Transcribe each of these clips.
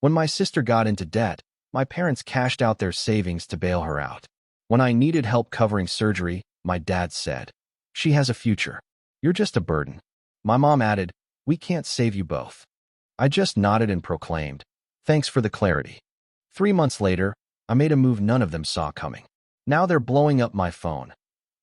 When my sister got into debt, my parents cashed out their savings to bail her out. When I needed help covering surgery, my dad said, "She has a future. You're just a burden." My mom added, "We can't save you both." I just nodded and proclaimed, "Thanks for the clarity." 3 months later, I made a move none of them saw coming. Now they're blowing up my phone.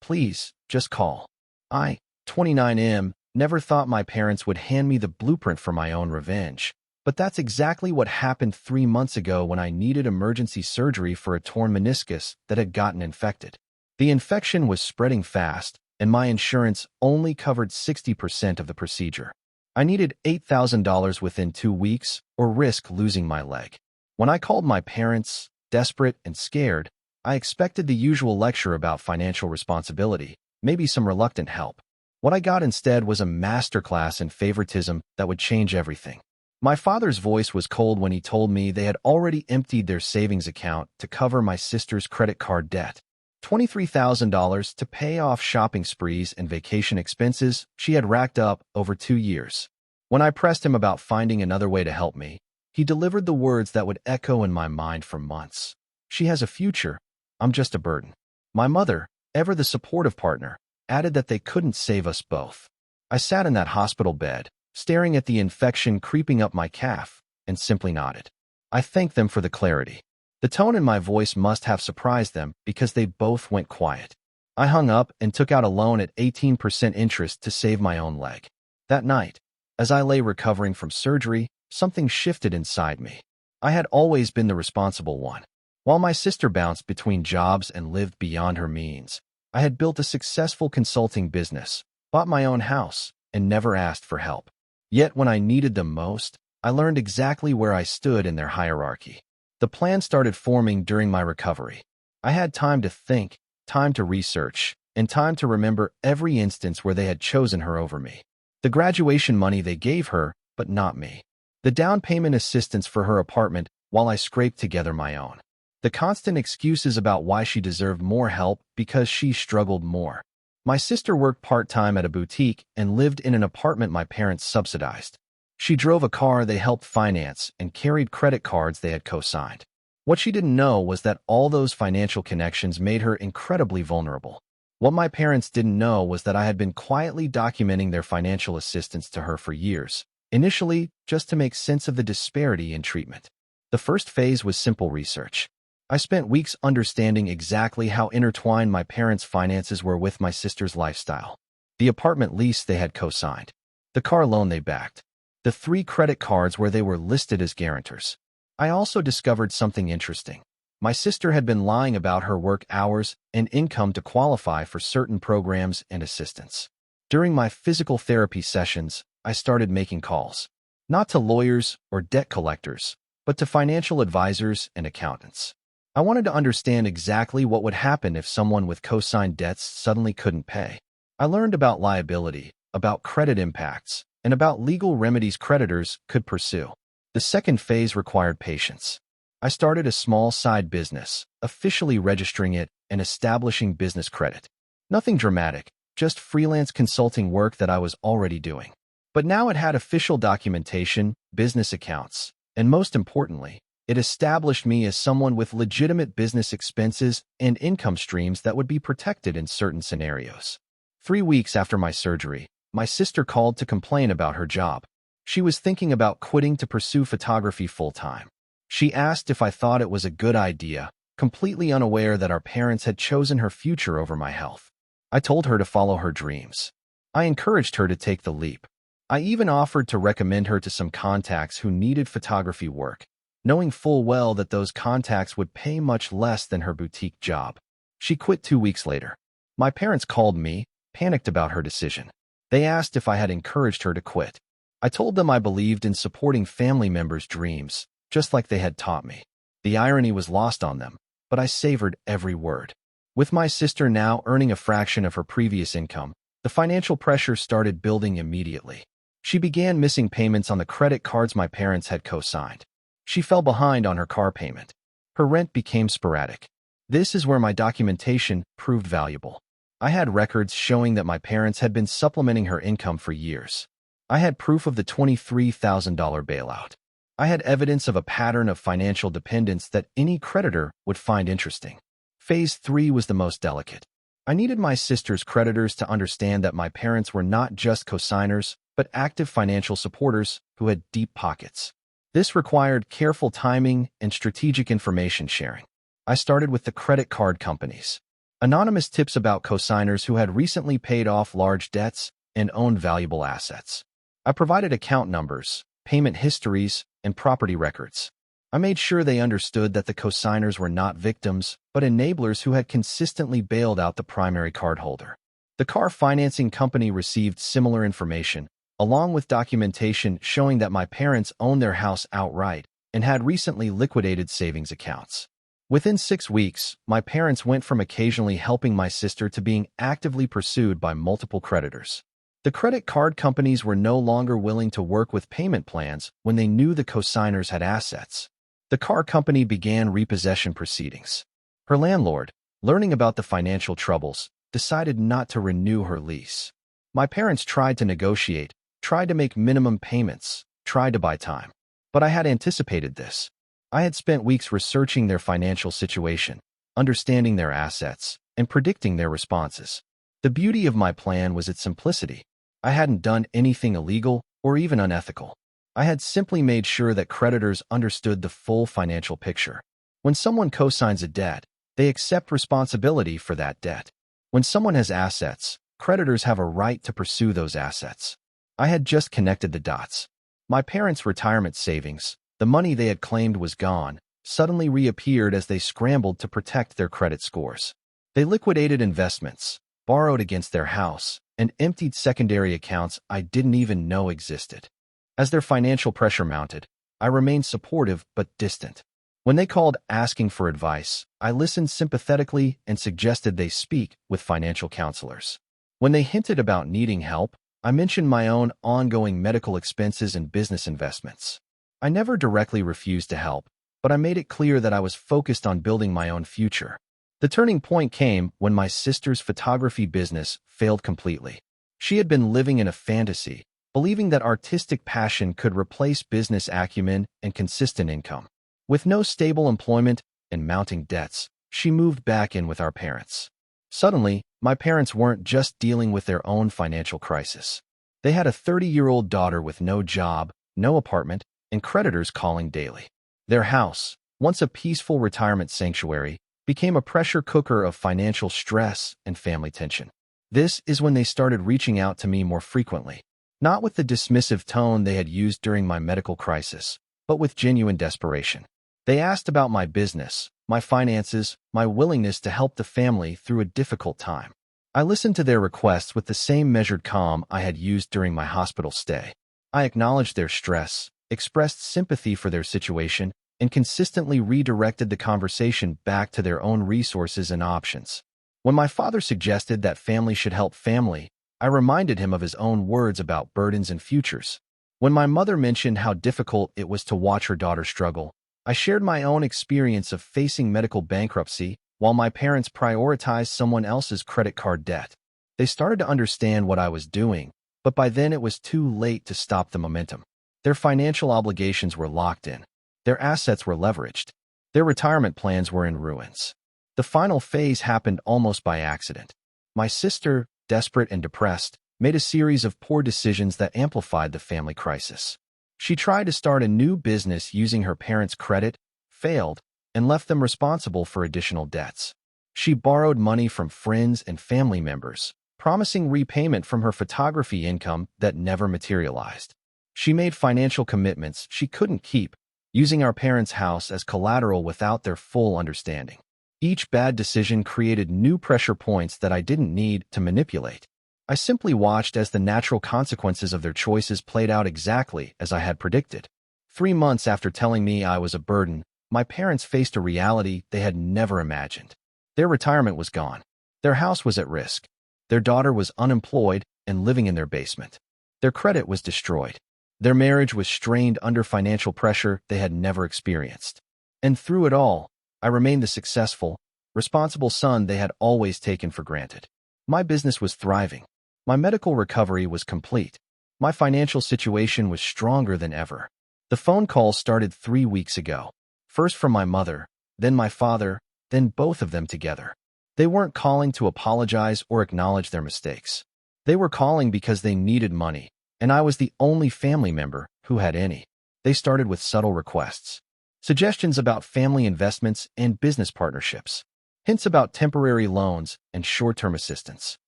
"Please, just call." I, 29M, never thought my parents would hand me the blueprint for my own revenge. But that's exactly what happened 3 months ago when I needed emergency surgery for a torn meniscus that had gotten infected. The infection was spreading fast, and my insurance only covered 60% of the procedure. I needed $8,000 within 2 weeks or risk losing my leg. When I called my parents, desperate and scared, I expected the usual lecture about financial responsibility, maybe some reluctant help. What I got instead was a masterclass in favoritism that would change everything. My father's voice was cold when he told me they had already emptied their savings account to cover my sister's credit card debt. $23,000 to pay off shopping sprees and vacation expenses she had racked up over 2 years. When I pressed him about finding another way to help me, he delivered the words that would echo in my mind for months. "She has a future. I'm just a burden." My mother, ever the supportive partner, added that they couldn't save us both. I sat in that hospital bed, staring at the infection creeping up my calf, and simply nodded. I thanked them for the clarity. The tone in my voice must have surprised them because they both went quiet. I hung up and took out a loan at 18% interest to save my own leg. That night, as I lay recovering from surgery, something shifted inside me. I had always been the responsible one. While my sister bounced between jobs and lived beyond her means, I had built a successful consulting business, bought my own house, and never asked for help. Yet when I needed them most, I learned exactly where I stood in their hierarchy. The plan started forming during my recovery. I had time to think, time to research, and time to remember every instance where they had chosen her over me. The graduation money they gave her, but not me. The down payment assistance for her apartment while I scraped together my own. The constant excuses about why she deserved more help because she struggled more. My sister worked part-time at a boutique and lived in an apartment my parents subsidized. She drove a car they helped finance and carried credit cards they had co-signed. What she didn't know was that all those financial connections made her incredibly vulnerable. What my parents didn't know was that I had been quietly documenting their financial assistance to her for years, initially just to make sense of the disparity in treatment. The first phase was simple research. I spent weeks understanding exactly how intertwined my parents' finances were with my sister's lifestyle. The apartment lease they had co-signed, the car loan they backed, the 3 credit cards where they were listed as guarantors. I also discovered something interesting. My sister had been lying about her work hours and income to qualify for certain programs and assistance. During my physical therapy sessions, I started making calls, not to lawyers or debt collectors, but to financial advisors and accountants. I wanted to understand exactly what would happen if someone with co-signed debts suddenly couldn't pay. I learned about liability, about credit impacts, and about legal remedies creditors could pursue. The second phase required patience. I started a small side business, officially registering it and establishing business credit. Nothing dramatic, just freelance consulting work that I was already doing. But now it had official documentation, business accounts, and most importantly, it established me as someone with legitimate business expenses and income streams that would be protected in certain scenarios. 3 weeks after my surgery, my sister called to complain about her job. She was thinking about quitting to pursue photography full-time. She asked if I thought it was a good idea, completely unaware that our parents had chosen her future over my health. I told her to follow her dreams. I encouraged her to take the leap. I even offered to recommend her to some contacts who needed photography work, knowing full well that those contacts would pay much less than her boutique job. She quit 2 weeks later. My parents called me, panicked about her decision. They asked if I had encouraged her to quit. I told them I believed in supporting family members' dreams, just like they had taught me. The irony was lost on them, but I savored every word. With my sister now earning a fraction of her previous income, the financial pressure started building immediately. She began missing payments on the credit cards my parents had co-signed. She fell behind on her car payment. Her rent became sporadic. This is where my documentation proved valuable. I had records showing that my parents had been supplementing her income for years. I had proof of the $23,000 bailout. I had evidence of a pattern of financial dependence that any creditor would find interesting. Phase 3 was the most delicate. I needed my sister's creditors to understand that my parents were not just cosigners, but active financial supporters who had deep pockets. This required careful timing and strategic information sharing. I started with the credit card companies. Anonymous tips about cosigners who had recently paid off large debts and owned valuable assets. I provided account numbers, payment histories, and property records. I made sure they understood that the cosigners were not victims, but enablers who had consistently bailed out the primary cardholder. The car financing company received similar information, along with documentation showing that my parents owned their house outright and had recently liquidated savings accounts. Within 6 weeks, my parents went from occasionally helping my sister to being actively pursued by multiple creditors. The credit card companies were no longer willing to work with payment plans when they knew the cosigners had assets. The car company began repossession proceedings. Her landlord, learning about the financial troubles, decided not to renew her lease. My parents tried to negotiate, tried to make minimum payments, tried to buy time. But I had anticipated this. I had spent weeks researching their financial situation, understanding their assets, and predicting their responses. The beauty of my plan was its simplicity. I hadn't done anything illegal or even unethical. I had simply made sure that creditors understood the full financial picture. When someone cosigns a debt, they accept responsibility for that debt. When someone has assets, creditors have a right to pursue those assets. I had just connected the dots. My parents' retirement savings, the money they had claimed was gone, suddenly reappeared as they scrambled to protect their credit scores. They liquidated investments, borrowed against their house, and emptied secondary accounts I didn't even know existed. As their financial pressure mounted, I remained supportive but distant. When they called asking for advice, I listened sympathetically and suggested they speak with financial counselors. When they hinted about needing help, I mentioned my own ongoing medical expenses and business investments. I never directly refused to help, but I made it clear that I was focused on building my own future. The turning point came when my sister's photography business failed completely. She had been living in a fantasy, believing that artistic passion could replace business acumen and consistent income. With no stable employment and mounting debts, she moved back in with our parents. Suddenly, my parents weren't just dealing with their own financial crisis. They had a 30-year-old daughter with no job, no apartment, and creditors calling daily. Their house, once a peaceful retirement sanctuary, became a pressure cooker of financial stress and family tension. This is when they started reaching out to me more frequently, not with the dismissive tone they had used during my medical crisis, but with genuine desperation. They asked about my business, my finances, my willingness to help the family through a difficult time. I listened to their requests with the same measured calm I had used during my hospital stay. I acknowledged their stress, expressed sympathy for their situation, and consistently redirected the conversation back to their own resources and options. When my father suggested that family should help family, I reminded him of his own words about burdens and futures. When my mother mentioned how difficult it was to watch her daughter struggle, I shared my own experience of facing medical bankruptcy while my parents prioritized someone else's credit card debt. They started to understand what I was doing, but by then it was too late to stop the momentum. Their financial obligations were locked in. Their assets were leveraged. Their retirement plans were in ruins. The final phase happened almost by accident. My sister, desperate and depressed, made a series of poor decisions that amplified the family crisis. She tried to start a new business using her parents' credit, failed, and left them responsible for additional debts. She borrowed money from friends and family members, promising repayment from her photography income that never materialized. She made financial commitments she couldn't keep, using our parents' house as collateral without their full understanding. Each bad decision created new pressure points that I didn't need to manipulate. I simply watched as the natural consequences of their choices played out exactly as I had predicted. 3 months after telling me I was a burden, my parents faced a reality they had never imagined. Their retirement was gone. Their house was at risk. Their daughter was unemployed and living in their basement. Their credit was destroyed. Their marriage was strained under financial pressure they had never experienced. And through it all, I remained the successful, responsible son they had always taken for granted. My business was thriving. My medical recovery was complete. My financial situation was stronger than ever. The phone call started 3 weeks ago. First from my mother, then my father, then both of them together. They weren't calling to apologize or acknowledge their mistakes. They were calling because they needed money, and I was the only family member who had any. They started with subtle requests. Suggestions about family investments and business partnerships. Hints about temporary loans and short-term assistance.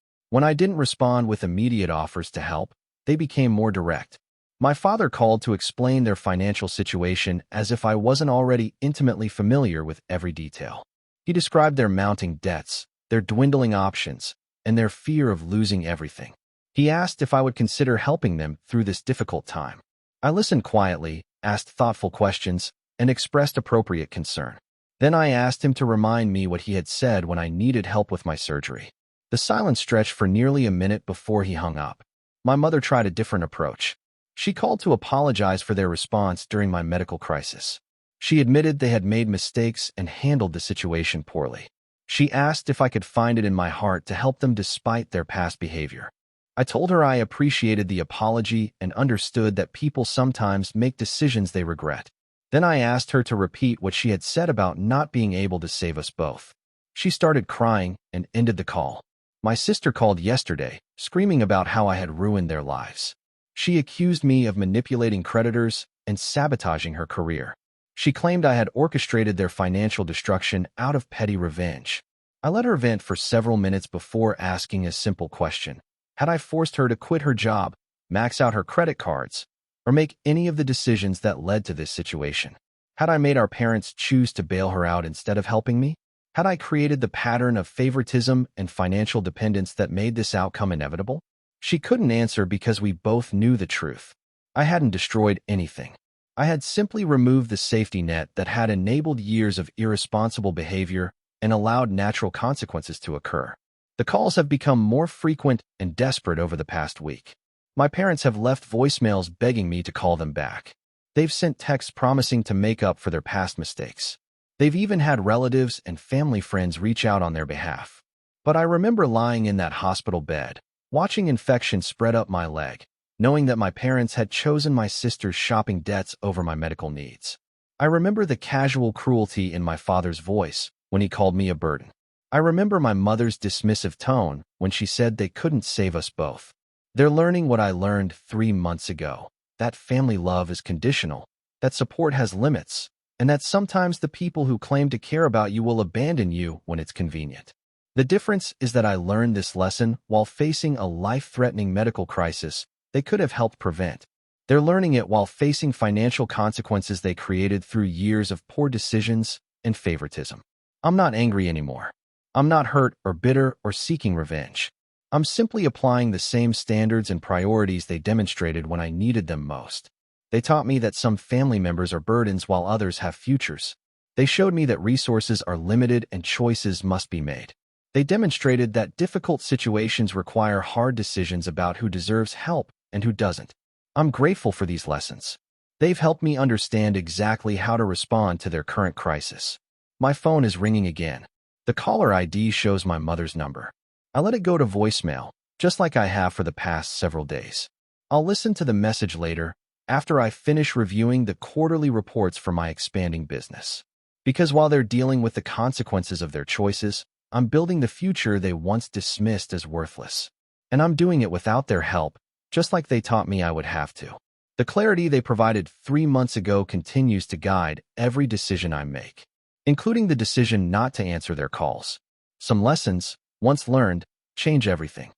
When I didn't respond with immediate offers to help, they became more direct. My father called to explain their financial situation as if I wasn't already intimately familiar with every detail. He described their mounting debts, their dwindling options, and their fear of losing everything. He asked if I would consider helping them through this difficult time. I listened quietly, asked thoughtful questions, and expressed appropriate concern. Then I asked him to remind me what he had said when I needed help with my surgery. The silence stretched for nearly a minute before he hung up. My mother tried a different approach. She called to apologize for their response during my medical crisis. She admitted they had made mistakes and handled the situation poorly. She asked if I could find it in my heart to help them despite their past behavior. I told her I appreciated the apology and understood that people sometimes make decisions they regret. Then I asked her to repeat what she had said about not being able to save us both. She started crying and ended the call. My sister called yesterday, screaming about how I had ruined their lives. She accused me of manipulating creditors and sabotaging her career. She claimed I had orchestrated their financial destruction out of petty revenge. I let her vent for several minutes before asking a simple question. Had I forced her to quit her job, max out her credit cards, or make any of the decisions that led to this situation? Had I made our parents choose to bail her out instead of helping me? Had I created the pattern of favoritism and financial dependence that made this outcome inevitable? She couldn't answer because we both knew the truth. I hadn't destroyed anything. I had simply removed the safety net that had enabled years of irresponsible behavior and allowed natural consequences to occur. The calls have become more frequent and desperate over the past week. My parents have left voicemails begging me to call them back. They've sent texts promising to make up for their past mistakes. They've even had relatives and family friends reach out on their behalf. But I remember lying in that hospital bed, watching infection spread up my leg, knowing that my parents had chosen my sister's shopping debts over my medical needs. I remember the casual cruelty in my father's voice when he called me a burden. I remember my mother's dismissive tone when she said they couldn't save us both. They're learning what I learned 3 months ago, that family love is conditional, that support has limits, and that sometimes the people who claim to care about you will abandon you when it's convenient. The difference is that I learned this lesson while facing a life-threatening medical crisis they could have helped prevent. They're learning it while facing financial consequences they created through years of poor decisions and favoritism. I'm not angry anymore. I'm not hurt or bitter or seeking revenge. I'm simply applying the same standards and priorities they demonstrated when I needed them most. They taught me that some family members are burdens while others have futures. They showed me that resources are limited and choices must be made. They demonstrated that difficult situations require hard decisions about who deserves help and who doesn't. I'm grateful for these lessons. They've helped me understand exactly how to respond to their current crisis. My phone is ringing again. The caller ID shows my mother's number. I let it go to voicemail, just like I have for the past several days. I'll listen to the message later, after I finish reviewing the quarterly reports for my expanding business. Because while they're dealing with the consequences of their choices, I'm building the future they once dismissed as worthless. And I'm doing it without their help, just like they taught me I would have to. The clarity they provided 3 months ago continues to guide every decision I make, including the decision not to answer their calls. Some lessons, once learned, change everything.